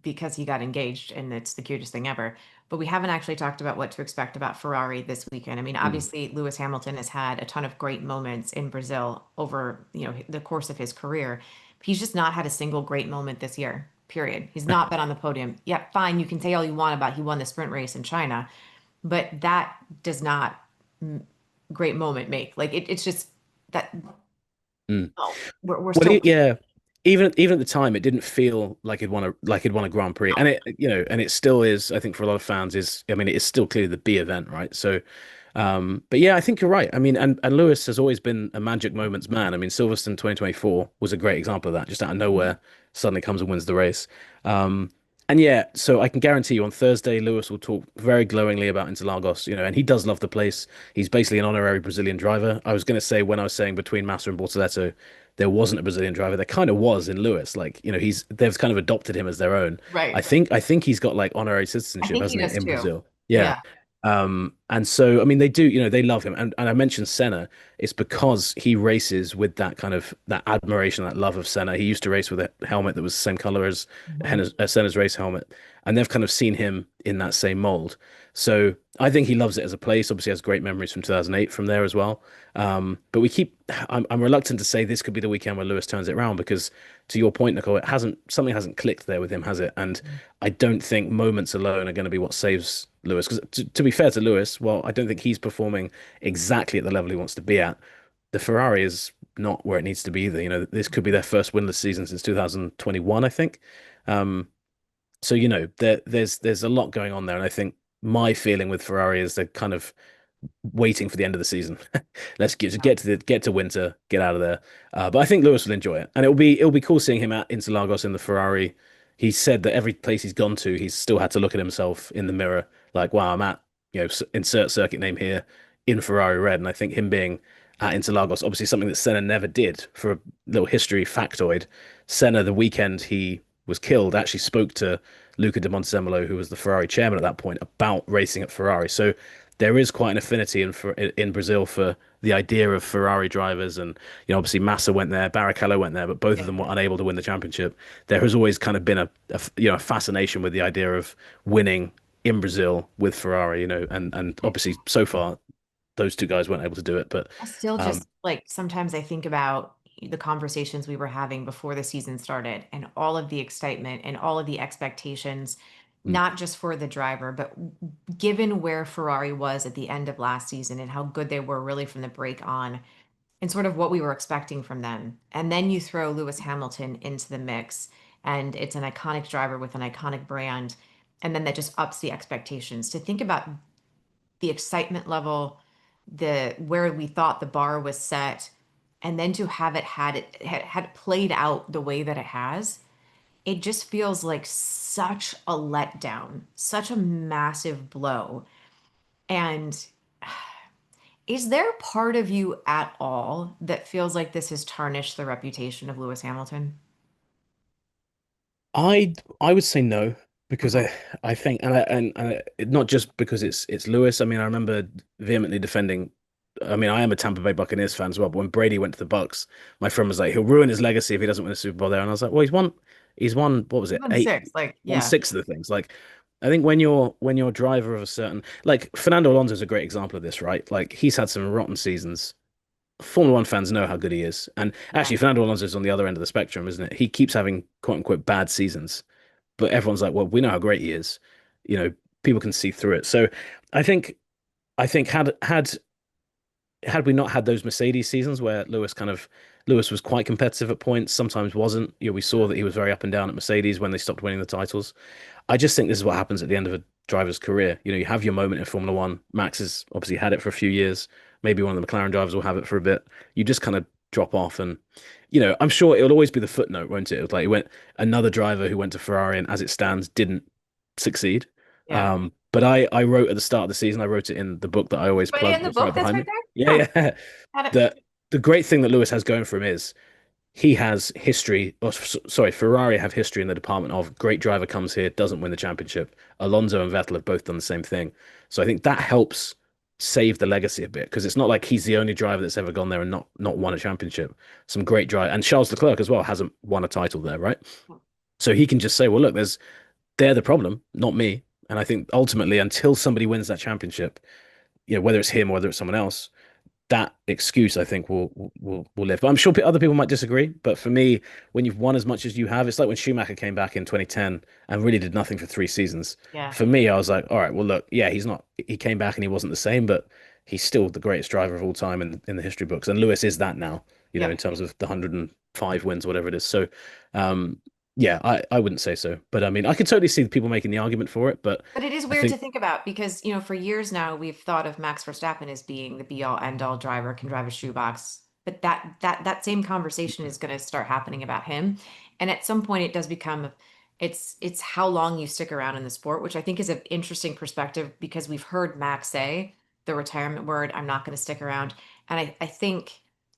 because he got engaged, and it's the cutest thing ever. But we haven't actually talked about what to expect about Ferrari this weekend. I mean, Mm. obviously, Lewis Hamilton has had a ton of great moments in Brazil over, the course of his career. He's just not had a single great moment this year, period. He's not been on the podium. Yeah, fine, you can say all you want about he won the sprint race in China, but that does not great moment make. Like it's just that, Mm. oh, we're Well, still yeah, even at the time, it didn't feel like he'd won a Grand Prix, and it still is. I think for a lot of fans, I mean, it is still clearly the B event, right? So, but yeah, I think you're right. I mean, and Lewis has always been a magic moments man. I mean, Silverstone 2024 was a great example of that. Just out of nowhere, suddenly comes and wins the race. Um, and yeah, so I can guarantee you on Thursday, Lewis will talk very glowingly about Interlagos, and he does love the place. He's basically an honorary Brazilian driver. I was going to say when I was saying between Massa and Bortoleto, there wasn't a Brazilian driver. There kind of was in Lewis. Like, they've kind of adopted him as their own. right. I think he's got like honorary I citizenship, think he hasn't he, does in too. Brazil? Yeah. Yeah. And so I mean they do, they love him. And I mentioned Senna, it's because he races with that kind of that admiration, that love of Senna. He used to race with a helmet that was the same color as Mhm. Senna's race helmet, and they've kind of seen him in that same mold. So I think he loves it as a place. Obviously, has great memories from 2008 from there as well. But I'm reluctant to say this could be the weekend where Lewis turns it around because, to your point, Nicole, something hasn't clicked there with him, has it? And I don't think moments alone are going to be what saves Lewis. Because to be fair to Lewis, well, I don't think he's performing exactly at the level he wants to be at. The Ferrari is not where it needs to be either. This could be their first winless season since 2021, I think. Um, so there's a lot going on there, and I think my feeling with Ferrari is they're kind of waiting for the end of the season. Let's get to winter, get out of there. But I think Lewis will enjoy it, and it'll be cool seeing him at Interlagos in the Ferrari. He said that every place he's gone to, he's still had to look at himself in the mirror, like, wow, I'm at insert circuit name here in Ferrari red, and I think him being at Interlagos, obviously something that Senna never did. For a little history factoid, Senna the weekend he was killed actually spoke to Luca de Montezemolo, who was the Ferrari chairman at that point, about racing at Ferrari. So there is quite an affinity in Brazil for the idea of Ferrari drivers, and obviously Massa went there, Barrichello went there, but both of them were Yeah. unable to win the championship. There has always kind of been a fascination with the idea of winning in Brazil with Ferrari, and obviously so far those two guys weren't able to do it, but I still um, just like sometimes I think about the conversations we were having before the season started and all of the excitement and all of the expectations, mm, not just for the driver, but given where Ferrari was at the end of last season and how good they were really from the break on and sort of what we were expecting from them. And then you throw Lewis Hamilton into the mix and it's an iconic driver with an iconic brand. And then that just ups the expectations. To think about the excitement level, the where we thought the bar was set, and then to have it had played out the way that it has, it just feels like such a letdown, such a massive blow. And is there part of you at all that feels like this has tarnished the reputation of Lewis Hamilton? I would say no because Okay. I think not just because it's Lewis. I mean, I remember vehemently defending. I mean, I am a Tampa Bay Buccaneers fan as well. But when Brady went to the Bucks, my friend was like, he'll ruin his legacy if he doesn't win a Super Bowl there. And I was like, well, he's won. What was it? Even six, like, Won yeah, six of the things. Like, I think when you're a driver of a certain, like, Fernando Alonso is a great example of this, right? Like, he's had some rotten seasons. Formula One fans know how good he is. And yeah, actually, Fernando Alonso is on the other end of the spectrum, isn't it? He keeps having quote unquote bad seasons, but everyone's like, well, we know how great he is. You know, people can see through it. So I think I think had we not had those Mercedes seasons where Lewis was quite competitive at points, sometimes wasn't. We saw that he was very up and down at Mercedes when they stopped winning the titles. I just think this is what happens at the end of a driver's career. You have your moment in Formula One. Max has obviously had it for a few years. Maybe one of the McLaren drivers will have it for a bit. You just kind of drop off, and I'm sure it'll always be the footnote, won't it? Like, it went another driver who went to Ferrari and, as it stands, didn't succeed. yeah. But I wrote at the start of the season, I wrote it in the book that I always But in plug the that's right book that's behind right me. there? Huh. Yeah, yeah. Had it. The great thing that Lewis has going for him is he has history, or sorry, Ferrari have history in the department of great driver comes here, doesn't win the championship. Alonso and Vettel have both done the same thing. So I think that helps save the legacy a bit because it's not like he's the only driver that's ever gone there and not won a championship. Some great drive, and Charles Leclerc as well hasn't won a title there, right? So he can just say, well, look, they're the problem, not me. And I think ultimately, until somebody wins that championship, whether it's him or whether it's someone else, that excuse I think will live. But I'm sure other people might disagree. But for me, when you've won as much as you have, it's like when Schumacher came back in 2010 and really did nothing for 3 seasons. Yeah. For me, I was like, all right, well, look, yeah, he's not. He came back and he wasn't the same, but he's still the greatest driver of all time in the history books. And Lewis is that now. Yep. In terms of the 105 wins, whatever it is. So, um, yeah, I wouldn't say so. But I mean, I could totally see people making the argument for it. But But it is I weird to think, think about because, for years now we've thought of Max Verstappen as being the be all end all driver, can drive a shoebox. But that same conversation is going to start happening about him. And at some point it does become it's how long you stick around in the sport, which I think is an interesting perspective because we've heard Max say the retirement word, I'm not going to stick around. And I think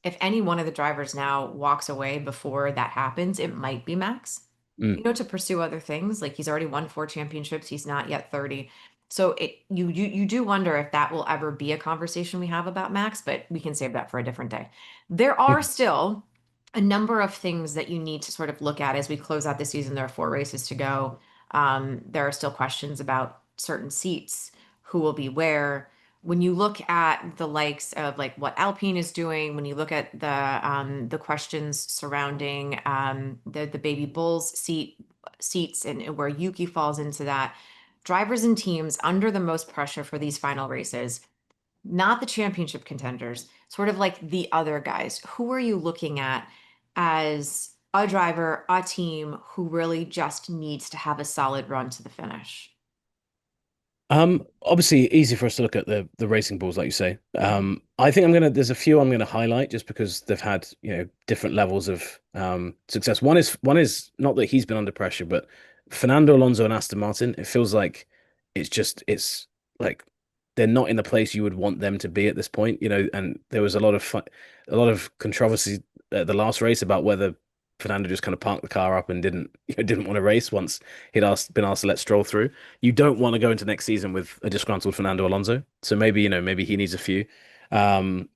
if any one of the drivers now walks away before that happens, it might be Max, mm, to pursue other things. Like he's already won 4 championships. He's not yet 30. So you do wonder if that will ever be a conversation we have about Max, but we can save that for a different day. There are mhm, still a number of things that you need to sort of look at as we close out the season. There are 4 races to go. There are still questions about certain seats, who will be where. When you look at the likes of like what Alpine is doing, when you look at the questions surrounding the baby bulls seats and where Yuki falls into that, drivers and teams under the most pressure for these final races, not the championship contenders, sort of like the other guys. Who are you looking at as a driver, a team who really just needs to have a solid run to the finish? Obviously easy for us to look at the racing balls, like you say. I think there's a few I'm gonna highlight just because they've had, different levels of success. One is not that he's been under pressure, but Fernando Alonso and Aston Martin, it feels like it's like they're not in the place you would want them to be at this point, and there was a lot of controversy at the last race about whether Fernando just kind of parked the car up and didn't want to race once been asked to let Stroll through. You don't want to go into next season with a disgruntled Fernando Alonso. So maybe, maybe he needs a few. Um,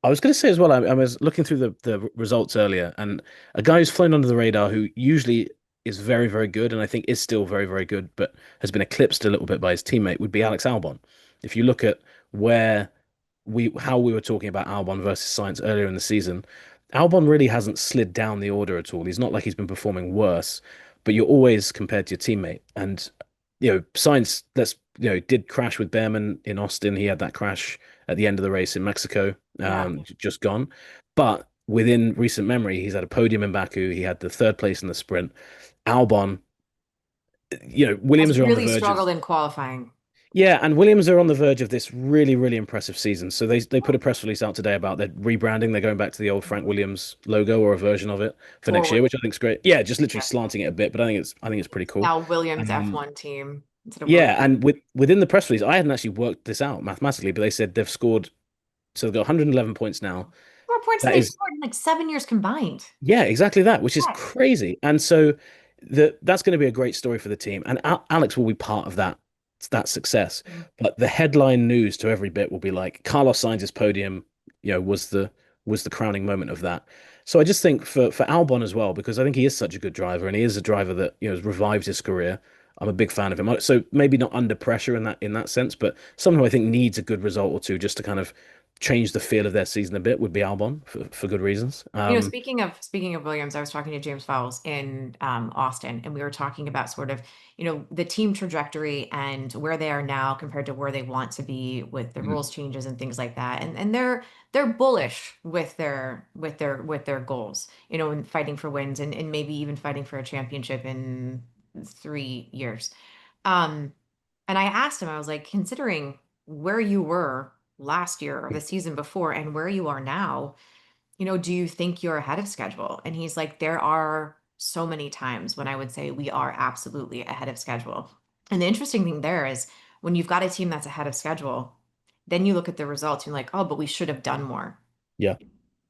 I was going to say as well, I was looking through the results earlier, and a guy who's flown under the radar who usually is very, very good, and I think is still very, very good, but has been eclipsed a little bit by his teammate, would be Alex Albon. If you look at where how we were talking about Albon versus Sainz earlier in the season, Albon really hasn't slid down the order at all. He's not like he's been performing worse, but you're always compared to your teammate. And Sainz, did crash with Behrman in Austin. He had that crash at the end of the race in Mexico, Yeah. just gone. But within recent memory, he's had a podium in Baku. He had the third place in the sprint. Albon, Has Williams are on the really verge of struggled in qualifying. yeah, and Williams are on the verge of this really, really impressive season. So they put a press release out today about their rebranding. They're going back to the old Frank Williams logo or a version of it for next year, Forward. which I think is great. Yeah, just literally Yeah. slanting it a bit, but I think it's pretty cool. Now Williams Um, F1 team instead of Williams. yeah, and within the press release, I hadn't actually worked this out mathematically, but they said they've scored, so they've got 111 points now. More points than That they've is scored in like 7 years combined. yeah, exactly that, which is Yeah. crazy. And so that's going to be a great story for the team, and Alex will be part of that success. But the headline news to every bit will be like Carlos Sainz's podium, was the crowning moment of that. So I just think for Albon as well, because I think he is such a good driver, and he is a driver that has revived his career. I'm a big fan of him. So maybe not under pressure in that sense, but someone who I think needs a good result or two just to kind of change the feel of their season a bit would be Albon for good reasons. Speaking of Williams, I was talking to James Fowles in Austin, and we were talking about sort of, the team trajectory and where they are now compared to where they want to be with the Mm. rules changes and things like that. And they're bullish with their goals, and fighting for wins and maybe even fighting for a championship in 3 years. Um, and I asked him, I was like, considering where you were last year or the season before and where you are now, do you think you're ahead of schedule? And he's like, there are so many times when I would say we are absolutely ahead of schedule. And the interesting thing there is when you've got a team that's ahead of schedule, then you look at the results, you're like, oh, but we should have done more. Yeah.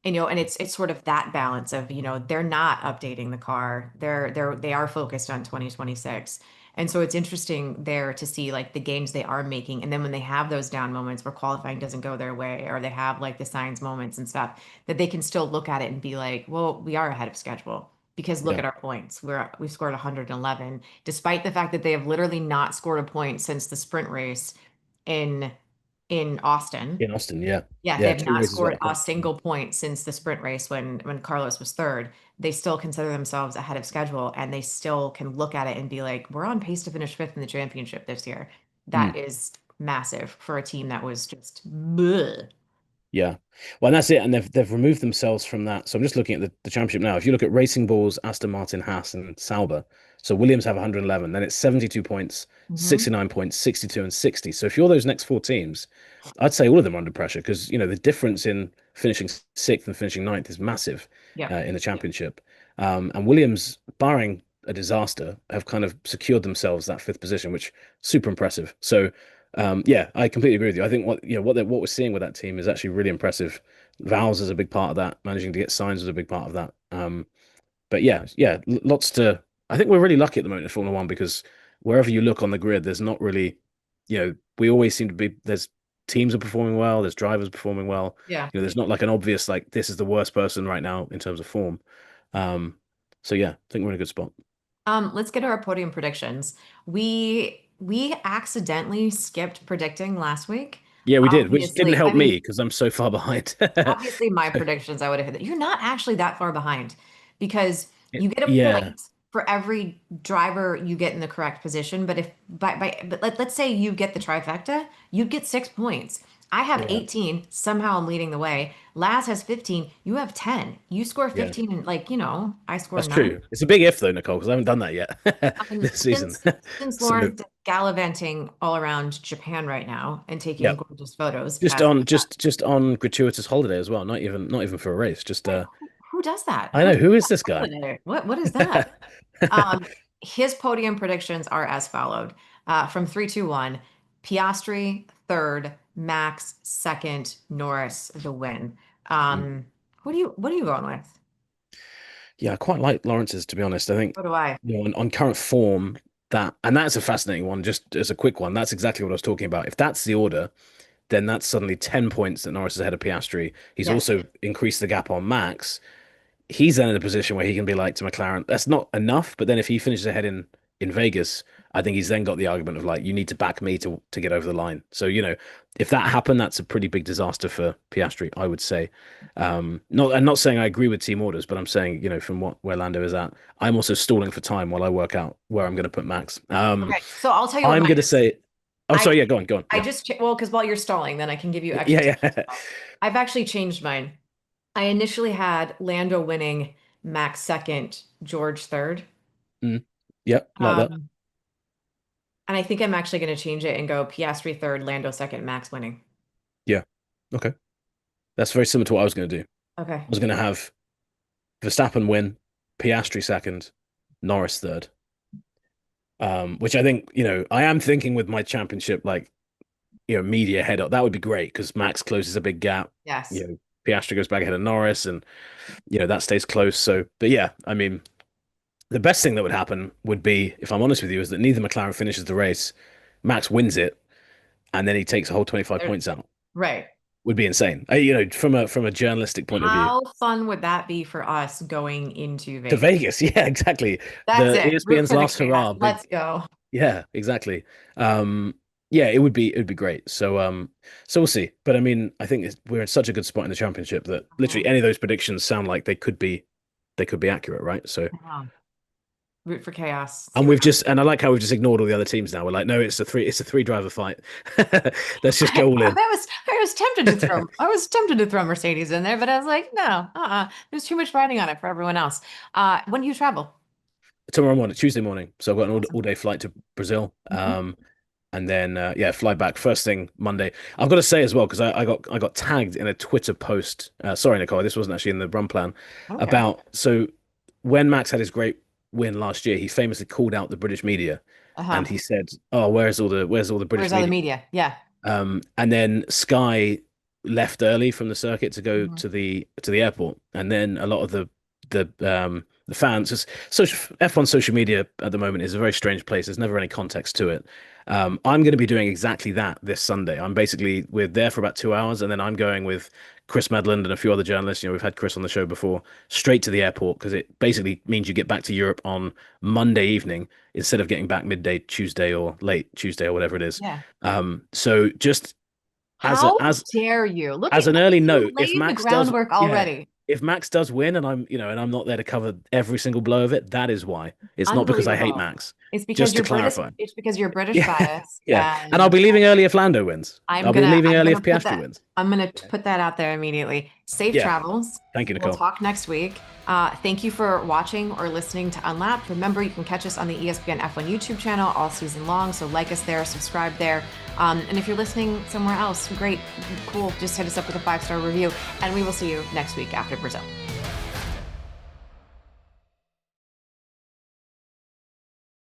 And it's sort of that balance of, they're not updating the car. They are focused on 2026. And so it's interesting there to see like the gains they are making. And then when they have those down moments where qualifying doesn't go their way, or they have like the signs moments and stuff, that they can still look at it and be like, well, we are ahead of schedule. Because look Yeah. at our points. We scored 111, despite the fact that they have literally not scored a point since the sprint race in in Austin. In Austin, yeah. Yeah, they Yeah, have two not races back scored to a back. single point since the sprint race when Carlos was third. They still consider themselves ahead of schedule, and they still can look at it and be like, we're on pace to finish fifth in the championship this year. That Mm, is massive for a team that was just bleh. yeah. Well, and that's it. And they've removed themselves from that. So I'm just looking at the championship now. If you look at Racing Bulls, Aston Martin, Haas, and Sauber, so Williams have 111, then it's 72 points, Mhm. 69 points, 62, and 60. So if you're those next four teams, I'd say all of them are under pressure because the difference in finishing sixth and finishing ninth is massive Yep. in the championship. And Williams, barring a disaster, have kind of secured themselves that fifth position, which super impressive. So yeah, I completely agree with you. I think what we're seeing with that team is actually really impressive. Vowles is a big part of that. Managing to get signs is a big part of that. But yeah, lots to. I think we're really lucky at the moment in Formula One because wherever you look on the grid, there's not really, we always seem to be there's teams are performing well, there's drivers performing well. Yeah. There's not like an obvious like this is the worst person right now in terms of form. Um, so yeah, I think we're in a good spot. Let's get to our podium predictions. We accidentally skipped predicting last week. Yeah, we did, which didn't Obviously, I help me mean, because I'm so far behind. obviously, my predictions, I would have hit that. You're not actually that far behind because you get a Yeah. point for every driver you get in the correct position. But if but let's say you get the trifecta, you'd get 6 points. I have Yeah. 18. Somehow I'm leading the way. Laz has 15. You have 10. You score Yeah. 15 and I score That's 9. true. It's a big if though, Nicole, because I haven't done that yet Um, this season. since So Lauren's gallivanting all around Japan right now and taking yeah, gorgeous photos just as on just on gratuitous holiday as well. Not even for a race. Just wait, who does that? I Who know does who is that this guy? holiday? What is that? Um, his podium predictions are as followed. From 3, 2, 1, Piastri third, Max second, Norris the win. Mm. What are you going with? Yeah, I quite like Lawrence's to be honest. I think What do I? on current form and that's a fascinating one. Just as a quick one, that's exactly what I was talking about. If that's the order, then that's suddenly 10 points that Norris is ahead of Piastri. He's Yes. also increased the gap on Max. He's then in a position where he can be like to McLaren, that's not enough. But then if he finishes ahead in Vegas, I think he's then got the argument of like, you need to back me to get over the line. So, if that happened, that's a pretty big disaster for Piastri, I would say. I'm not saying I agree with team orders, but I'm saying, from where Lando is at, I'm also stalling for time while I work out where I'm going to put Max. Okay. So I'll tell you what I'm mine going to is. say, oh, I sorry, yeah, go on, I yeah, just well, because while you're stalling, then I can give you extra yeah, tips as yeah. well. I've actually changed mine. I initially had Lando winning, Max second, George third. Mm, yeah, like that. Um, and I think I'm actually going to change it and go Piastri third, Lando second, Max winning. Yeah, okay. That's very similar to what I was going to do. Okay. I was going to have Verstappen win, Piastri second, Norris third. Which I think, I am thinking with my championship, like, media head up, that would be great because Max closes a big gap. Yes. Piastri goes back ahead of Norris and, that stays close. So, but yeah, I mean, the best thing that would happen would be, if I'm honest with you, is that neither McLaren finishes the race, Max wins it, and then he takes a whole 25 There- points out. Right. Would be insane. From a journalistic point of view. How fun would that be for us going into To Vegas? Vegas, yeah, exactly. That's The it. Root ESPN's for the last chaos. hurrah, big. Let's go. Yeah, exactly. Yeah, it would be great. So we'll see. But I mean, I think we're in such a good spot in the championship that literally Mhm. any of those predictions sound like they could be accurate, right? So, Wow. Root for chaos. See and what I like how we've just ignored all the other teams now. We're like, no, it's a three driver fight. Let's just go all in. I was tempted to throw Mercedes in there, but I was like, no, There's too much riding on it for everyone else. When do you travel? Tomorrow morning, Tuesday morning. So I've got an Awesome. all day flight to Brazil. Mhm. And then yeah, fly back first thing Monday. I've got to say as well because I got tagged in a Twitter post. Sorry, Nicole, this wasn't actually in the run plan. Okay. About so when Max had his great win last year, he famously called out the British media, and Uh-huh. he said, "Oh, where's all the British Where's all the media?" media? Yeah. And then Sky left early from the circuit to go Mhm. to the airport, and then a lot of the fans, just social F1 social media at the moment is a very strange place. There's never any context to it. I'm going to be doing exactly that this Sunday. We're there for about 2 hours, and then I'm going with Chris Medland and a few other journalists. We've had Chris on the show before, straight to the airport because it basically means you get back to Europe on Monday evening instead of getting back midday Tuesday or late Tuesday or whatever it is. Yeah. So just as a How dare you? as an Look at early you note, if laid the Max does, groundwork yeah, already. if Max does win and I'm not there to cover every single blow of it, that is why. It's not because I hate Unbelievable. Max. It's because Just to you're British. clarify. It's because you're British Yeah, bias, yeah. And I'll and be leaving early if Lando wins. I'm I'll be gonna leaving I'm early gonna if put Piastri that wins. I'm gonna Yeah. put that out there immediately. Safe Yeah. travels. Thank you, We'll Nicole. talk next week. Thank you for watching or listening to Unlapped. Remember, you can catch us on the ESPN F1 YouTube channel all season long. So like us there, subscribe there. And if you're listening somewhere else, great, cool. Just hit us up with a 5-star review, and we will see you next week after Brazil.